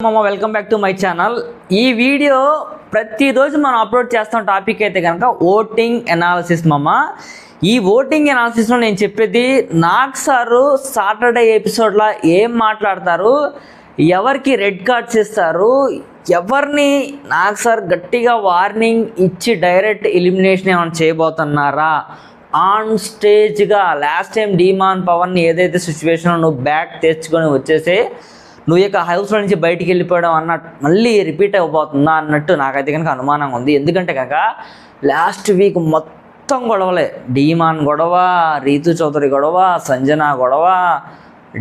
Welcome back to my channel. ఈ video ప్రతిరోజు మనం అప్లోడ్ చేస్తాం. టాపిక్ అయితే కనుక ఓటింగ్ ఎనాలిసిస్. ఈ ఓటింగ్ ఎనాలిసిస్లో నేను చెప్పేది నాగ్ సారు సాటర్డే ఎపిసోడ్లో ఏం మాట్లాడతారు, ఎవరికి రెడ్ కార్డ్స్ ఇస్తారు, ఎవరిని నాగ్ సార్ గట్టిగా వార్నింగ్ ఇచ్చి డైరెక్ట్ ఎలిమినేషన్ ఏమైనా చేయబోతున్నారా, ఆన్ స్టేజ్గా లాస్ట్ టైం డీమాన్ పవన్ని ఏదైతే సిచ్యువేషన్లో నువ్వు బ్యాక్ తెచ్చుకొని వచ్చేసి నువ్వు ఇక హౌస్లో నుంచి బయటికి వెళ్ళిపోవడం అన్నట్టు మళ్ళీ రిపీట్ అయిపోతుందా అన్నట్టు నాకైతే కనుక అనుమానంగా ఉంది. ఎందుకంటే కనుక లాస్ట్ వీక్ మొత్తం గొడవలే, డీమాన్ గొడవ, రీతు చౌదరి గొడవ, సంజన గొడవ,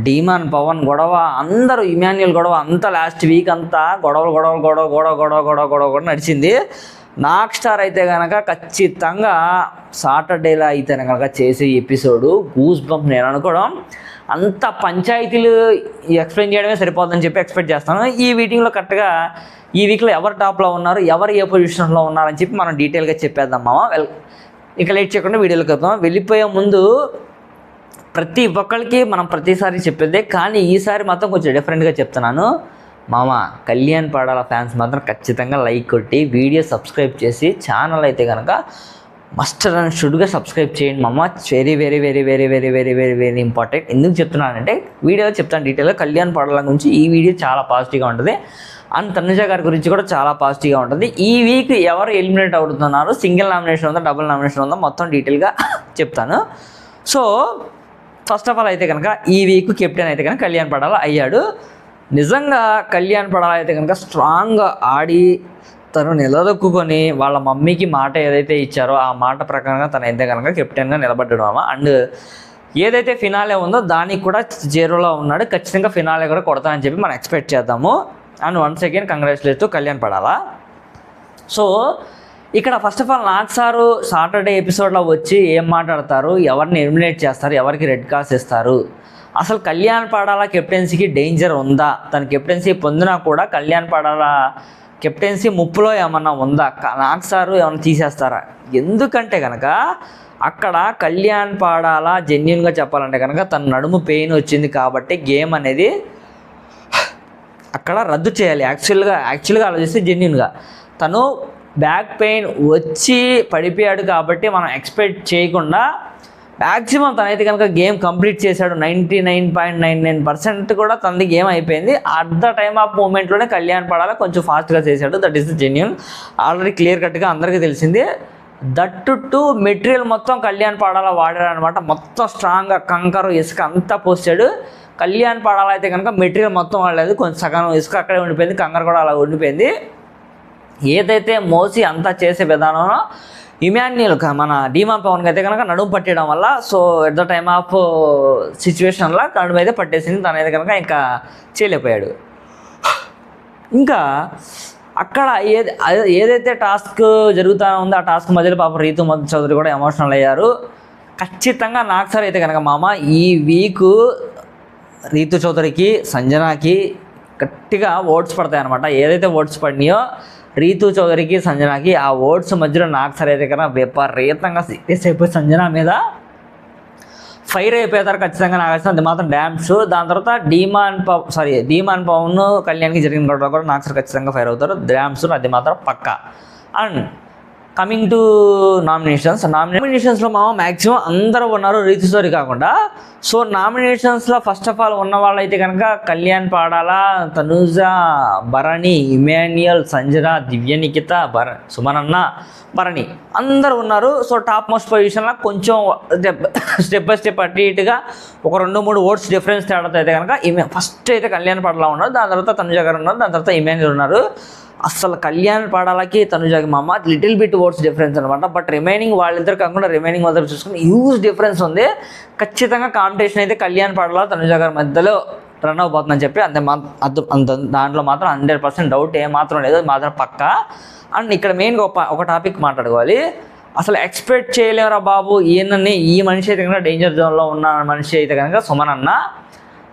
డీమాన్ పవన్ గొడవ, అందరూ ఇమాన్యుయల్ గొడవ, అంతా లాస్ట్ వీక్ అంతా గొడవలు గొడవలు గొడవ గొడవ గొడవ గొడవ గొడవ కూడా నడిచింది. నాగ్ స్టార్ అయితే కనుక ఖచ్చితంగా సాటర్డేలో అయితే కనుక చేసే ఎపిసోడు గూస్ బంప్ నేను అనుకోవడం అంత పంచాయతీలు ఎక్స్ప్లెయిన్ చేయడమే సరిపోతుందని చెప్పి ఎక్స్పెక్ట్ చేస్తాను. ఈ మీటింగ్లో కరెక్ట్గా ఈ వీక్లో ఎవరు టాప్లో ఉన్నారు, ఎవరు ఏ పొజిషన్లో ఉన్నారని చెప్పి మనం డీటెయిల్గా చెప్పేద్దాం ఇక లేట్ చేయకుండా వీడియోలోకి వద్దాం. వెళ్ళిపోయే ముందు ప్రతి ఒక్కరికి మనం ప్రతిసారి చెప్పేదే, కానీ ఈసారి మాత్రం కొంచెం డిఫరెంట్గా చెప్తున్నాను. కళ్యాణ్ పడాల ఫ్యాన్స్ మాత్రం ఖచ్చితంగా లైక్ కొట్టి వీడియో సబ్స్క్రైబ్ చేసి ఛానల్ అయితే కనుక మస్ట్ అండ్ షుడ్గా సబ్స్క్రైబ్ చేయండి very very very very very very very very important. ఎందుకు చెప్తున్నానంటే వీడియోలో చెప్తాను డీటెయిల్గా. కళ్యాణ్ పడాల గురించి ఈ వీడియో చాలా పాజిటివ్గా ఉంటుంది, అండ్ తనుజ గారి గురించి కూడా చాలా పాజిటివ్గా ఉంటుంది. ఈ వీక్ ఎవరు ఎలిమినేట్ అవుతున్నారు, సింగిల్ నామినేషన్ ఉందా, డబుల్ నామినేషన్ ఉందా, మొత్తం డీటెయిల్గా చెప్తాను. సో ఫస్ట్ ఆఫ్ ఆల్ అయితే కనుక ఈ వీక్ కెప్టెన్ అయితే కనుక కళ్యాణ్ పడాల అయ్యాడు. నిజంగా కళ్యాణ్ పడాల అయితే కనుక స్ట్రాంగ్గా ఆడి తను నిలదొక్కుని వాళ్ళ మమ్మీకి మాట ఏదైతే ఇచ్చారో ఆ మాట ప్రకారంగా తను అయితే కనుక కెప్టెన్గా నిలబడ్డాడు అండ్ ఏదైతే ఫినాలే ఉందో దానికి కూడా జీరోలో ఉన్నాడు. ఖచ్చితంగా ఫినాలే కూడా కొడతానని చెప్పి మనం ఎక్స్పెక్ట్ చేద్దాము. And once again congratulate to Kalyan Padala. So ఇక్కడ first of all Nag sir Saturday ఎపిసోడ్లో వచ్చి ఏం మాట్లాడతారు, ఎవరిని ఎలిమినేట్ చేస్తారు, ఎవరికి రెడ్ కార్డ్స్ ఇస్తారు, అసలు కళ్యాణ్ పడాల కెప్టెన్సీకి డేంజర్ ఉందా, తన కెప్టెన్సీ పొందినా కూడా కళ్యాణ్ పడాల కెప్టెన్సీ ముప్పులో ఏమన్నా ఉందా, నాగ్ సారు ఏమన్నా తీసేస్తారా. ఎందుకంటే కనుక అక్కడ కళ్యాణ్ పడాల జెన్యున్గా చెప్పాలంటే కనుక తన నడుము పెయిన్ వచ్చింది కాబట్టి గేమ్ అనేది అక్కడ రద్దు చేయాలి. యాక్చువల్గా ఆలోచిస్తే జెన్యున్గా తను బ్యాక్ పెయిన్ వచ్చి పడిపోయాడు కాబట్టి మనం ఎక్స్పెక్ట్ చేయకుండా మ్యాక్సిమం తనైతే కనుక గేమ్ కంప్లీట్ చేశాడు. 99.99% కూడా తనది గేమ్ అయిపోయింది. అట్ ద టైమ్ ఆఫ్ మూమెంట్లోనే కళ్యాణ్ పడాల కొంచెం ఫాస్ట్గా చేశాడు. That is the genuine, already clear కట్గా అందరికీ తెలిసింది. దట్ టు మెటీరియల్ మొత్తం కళ్యాణ్ పడాల వాడాడు అనమాట. మొత్తం స్ట్రాంగ్గా కంకరు ఇసుక అంతా పోసాడు. కళ్యాణ్ పడాల అయితే కనుక మెటీరియల్ మొత్తం వాడలేదు, కొంచెం సగం ఇసుక అక్కడే ఉండిపోయింది, కంకర కూడా అలా ఉండిపోయింది. ఏదైతే మోసి అంతా చేసే విధానంలో ఇమాన్యుయల్ మన డీమాన్ పవన్కి అయితే కనుక నడుము పట్టడం వల్ల so at the time of సిచ్యువేషన్లో నడుము అయితే పట్టేసింది, తనైతే కనుక ఇంకా చేయలేకపోయాడు. ఇంకా అక్కడ ఏదైతే టాస్క్ జరుగుతూ ఉందో ఆ టాస్క్ మధ్యలో పాపం రీతు చౌదరి కూడా ఎమోషనల్ అయ్యారు. ఖచ్చితంగా నాగ్ సార్ అయితే కనుక ఈ వీకు రీతు చౌదరికి సంజనాకి గట్టిగా ఓట్స్ పడతాయి అనమాట. ఏదైతే ఓట్స్ పడినాయో రీతు చౌదరికి సంజనాకి ఆ ఓట్స్ మధ్యలో నాగ్ సార్ అయితే కన్నా విపరీతంగా సీరియస్ అయిపోయి సంజన మీద ఫైర్ అయిపోతారు ఖచ్చితంగా. నాకు వచ్చిన అది మాత్రం డ్యామ్స్. దాని తర్వాత డీమాన్ పవన్ కళ్యాణ్కి జరిగిన గొడవ కూడా నాగ్ సార్ ఖచ్చితంగా ఫైర్ అవుతారు, డ్యామ్స్, అది మాత్రం పక్కా. అండ్ కమింగ్ టు నామినేషన్స్లో మ్యాక్సిమం అందరూ ఉన్నారు రీతు చౌదరి కాకుండా. సో నామినేషన్స్లో ఫస్ట్ ఆఫ్ ఆల్ ఉన్న వాళ్ళైతే కనుక కళ్యాణ్ పడాల, తనుజ, భరణి, ఇమాన్యుయల్, సంజన, దివ్యనిఖిత, సుమనన్న, భరణి అందరూ ఉన్నారు. సో టాప్ మోస్ట్ పొజిషన్లో కొంచెం స్టెప్ బై స్టెప్ అటు ఇటుగా ఒక 2-3 ఓట్స్ డిఫరెన్స్ తేడాతో అయితే కనుక ఫస్ట్ అయితే కళ్యాణ్ పడాల ఉన్నారు, దాని తర్వాత తనుజ గారు ఉన్నారు, దాని తర్వాత ఇమాన్యుయల్ ఉన్నారు. అసలు కళ్యాణ్ పడాలకి తనుజకి లిటిల్ బిట్ ఓట్స్ డిఫరెన్స్ అనమాట. బట్ రిమైనింగ్ వాళ్ళిద్దరు కాకుండా రిమైనింగ్ వద్దరు చూసుకుని హ్యూజ్ డిఫరెన్స్ ఉంది. ఖచ్చితంగా కాంపిటీషన్ అయితే కళ్యాణ్ పడాల తనుజ గారి మధ్యలో రన్ అవబోతుందని చెప్పి దాంట్లో మాత్రం 100% డౌట్ ఏమాత్రం లేదు, మాత్రం పక్కా. అండ్ ఇక్కడ మెయిన్గా ఒక టాపిక్ మాట్లాడుకోవాలి. అసలు ఎక్స్పెక్ట్ చేయలేమరా బాబు ఈ మనిషి అయితే కనుక డేంజర్ జోన్లో ఉన్న మనిషి అయితే కనుక సుమన్ అన్న.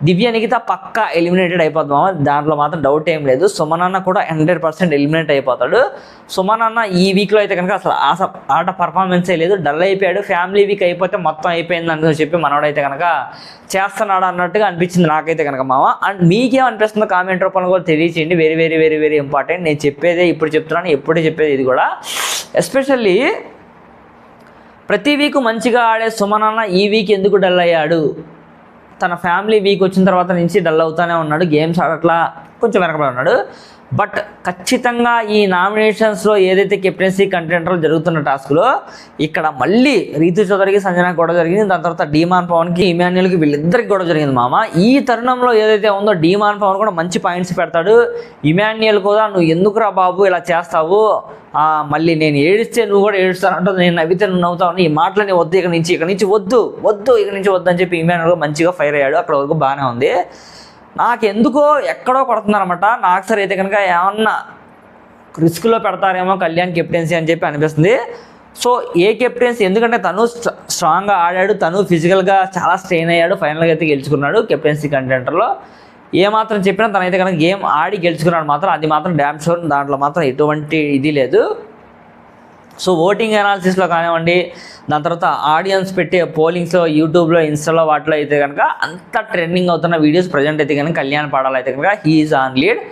దివ్య నిఖిత పక్కా ఎలిమినేటెడ్ అయిపోద్ది మామ, దాంట్లో మాత్రం డౌట్ ఏం లేదు. సుమనన్న కూడా 100% ఎలిమినేట్ అయిపోతాడు. సుమనన్న ఈ వీక్లో అయితే కనుక అసలు ఆట పర్ఫార్మెన్సే లేదు, డల్ అయిపోయాడు. ఫ్యామిలీ వీక్ అయిపోతే మొత్తం అయిపోయింది అని చెప్పి మనోడైతే కనుక చేస్తున్నాడు అన్నట్టుగా అనిపించింది నాకైతే కనుక మామ. అండ్ మీకేమనిపిస్తుందో కామెంట్ రూపంలో కూడా తెలియచేయండి. Very very very very important. నేను చెప్పేదే ఇప్పుడు చెప్తున్నాను, ఎప్పుడే చెప్పేది ఇది కూడా. ఎస్పెషల్లీ ప్రతి వీక్ మంచిగా ఆడే సుమనన్న ఈ వీక్ ఎందుకు డల్ అయ్యాడు? తన ఫ్యామిలీ వీక్ వచ్చిన తర్వాత నుంచి డల్ అవుతూనే ఉన్నాడు, గేమ్స్ ఆడట్లా కొంచెం వెనకబడి ఉన్నాడు. బట్ ఖచ్చితంగా ఈ నామినేషన్స్లో ఏదైతే కెప్టెన్సీ కంటెంటర్లు జరుగుతున్న టాస్క్లో ఇక్కడ మళ్ళీ రీతు చౌదరికి సంజనాకి గొడవ జరిగింది. దాని తర్వాత డీమాన్ పవన్కి ఇమాన్యుల్కి వీళ్ళిద్దరికి గొడవ జరిగింది మామ. ఈ తరుణంలో ఏదైతే ఉందో డీమాన్ పవన్ కూడా మంచి పాయింట్స్ పెడతాడు. ఇమాన్యుల్ కూడా నువ్వు ఎందుకురా బాబు ఇలా చేస్తావు, మళ్ళీ నేను ఏడిస్తే నువ్వు కూడా ఏడుస్తానంటూ, నేను నవ్వితే నువ్వు నవ్వుతావు, ఈ మాటలని వద్దు, ఇక్కడి నుంచి వద్దు అని చెప్పి ఇమాన్యుల్ మంచిగా ఫైర్ అయ్యాడు. అక్కడ వరకు బాగానే ఉంది. నాకెందుకో ఎక్కడో కొడుతున్నారన్నమాట. నాకు సరే అయితే కనుక ఏమన్నా రిస్క్లో పెడతారేమో కళ్యాణ్ కెప్టెన్సీ అని చెప్పి అనిపిస్తుంది. సో ఏ కెప్టెన్సీ, ఎందుకంటే తను స్ట్రాంగ్గా ఆడాడు, తను ఫిజికల్గా చాలా స్ట్రెయిన్ అయ్యాడు, ఫైనల్గా అయితే గెలుచుకున్నాడు కెప్టెన్సీ కంటెంటర్లో. ఏమాత్రం చెప్పినా తనైతే కనుక గేమ్ ఆడి గెలుచుకున్నాడు మాత్రం, అది మాత్రం డ్యామ్ షూర్, దాంట్లో మాత్రం ఎటువంటి ఇది లేదు. సో ఓటింగ్ అనాలిసిస్లో కానివ్వండి, దాని తర్వాత ఆడియన్స్ పెట్టే పోలింగ్స్లో యూట్యూబ్లో ఇన్స్టాలో వాటిలో అయితే కనుక అంత ట్రెండింగ్ అవుతున్న వీడియోస్ ప్రజెంట్ అయితే కనుక కళ్యాణ్ పడాలి అయితే కనుక హీఈస్ ఆన్ లీడ్.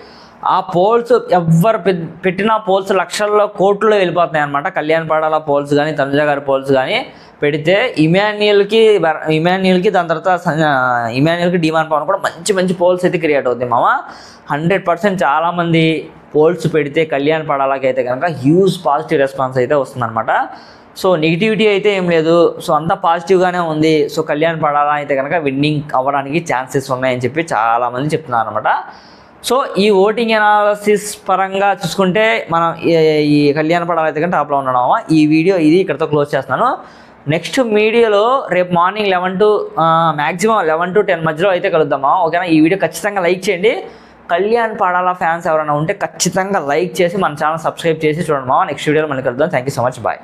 ఆ పోల్స్ ఎవరు పెట్టిన పోల్స్ లక్షల్లో కోట్లలో వెళ్ళిపోతున్నాయి అనమాట. కళ్యాణ్ పడాల పోల్స్ కానీ తనుజ గారి పోల్స్ కానీ పెడితే ఇమాన్యుల్కి దాని తర్వాత ఇమాన్యుల్కి డీమాన్ పవన్ కూడా మంచి పోల్స్ అయితే క్రియేట్ అవుతాయి మామ. 100% చాలామంది పోల్స్ పెడితే కళ్యాణ్ పడాలకి అయితే కనుక హ్యూజ్ పాజిటివ్ రెస్పాన్స్ అయితే వస్తుందన్నమాట. సో నెగిటివిటీ అయితే ఏం లేదు, సో అంతా పాజిటివ్గానే ఉంది. సో కళ్యాణ్ పడాల అయితే కనుక విన్నింగ్ అవ్వడానికి ఛాన్సెస్ ఉన్నాయని చెప్పి చాలామంది చెప్తున్నారు అనమాట. సో ఈ ఓటింగ్ అనాలిసిస్ పరంగా చూసుకుంటే మనం ఈ కళ్యాణ్ పడాల అయితే కనుక టాప్లో ఉన్నామా. ఈ వీడియో ఇది ఇక్కడితో క్లోజ్ చేస్తున్నాను. నెక్స్ట్ వీడియోలో రేపు మార్నింగ్ 11 to మ్యాక్సిమం 11 to 10 మధ్యలో అయితే కలుద్దామా, ఓకేనా? ఈ వీడియో ఖచ్చితంగా లైక్ చేయండి. కళ్యాణ్ పడాల ఫ్యాన్స్ ఎవరైనా ఉంటే ఖచ్చితంగా లైక్ చేసి మన ఛానల్ సబ్స్క్రైబ్ చేసి చూడండి మామ. నెక్స్ట్ వీడియోలో మళ్ళీ కలుద్దాం. Thank you so much, bye.